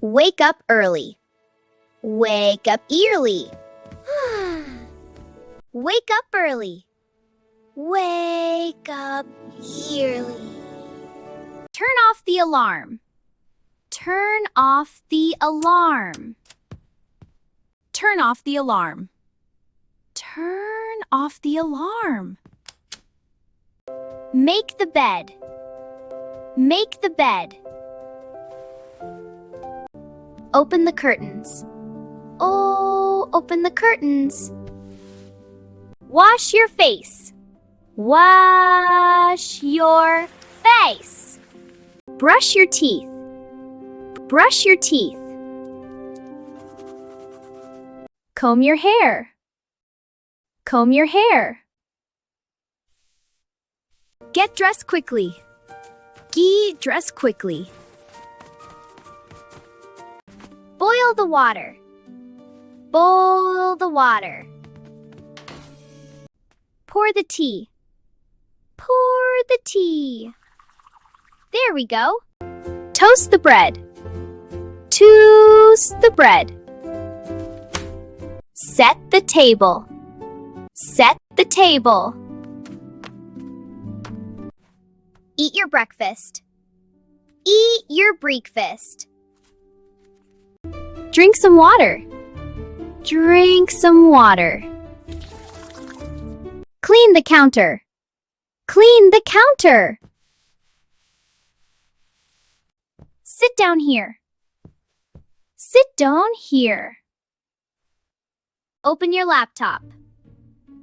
Wake up early. Wake up early. Wake up early. Wake up early. Turn off the alarm. Turn off the alarm. Turn off the alarm. Turn off the alarm. Make the bed. Make the bed. Open the curtains. Oh, open the curtains. Wash your face. Wash your face. Brush your teeth. Brush your teeth. Comb your hair. Comb your hair. Get dressed quickly. Get dressed quickly. Boil the water. Boil the water. Pour the tea. Pour the tea. There we go. Toast the bread. Toast the bread. Set the table. Set the table. Eat your breakfast. Eat your breakfast. Drink some water. Drink some water. Clean the counter. Clean the counter. Sit down here. Sit down here. Open your laptop.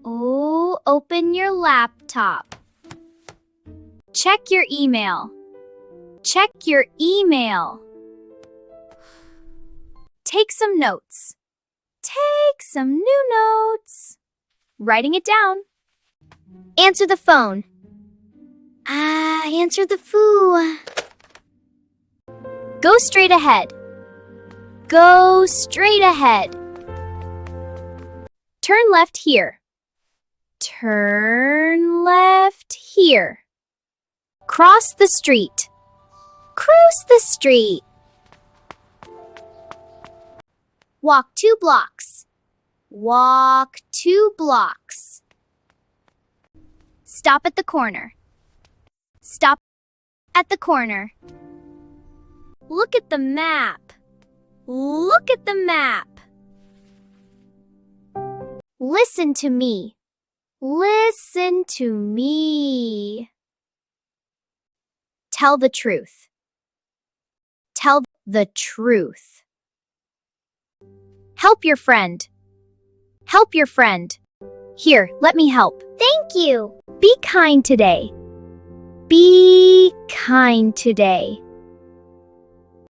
Oh, open your laptop. Check your email. Check your email. Take some notes. Take some new notes. Writing it down. Answer the phone. Answer the phone. Go straight ahead. Go straight ahead. Turn left here. Turn left here. Cross the street. Cross the street. Walk 2 blocks. Walk 2 blocks. Stop at the corner. Stop at the corner. Look at the map. Look at the map. Listen to me. Listen to me. Tell the truth. Tell the truth. Help your friend. Help your friend. Here, let me help. Thank you. Be kind today. Be kind today.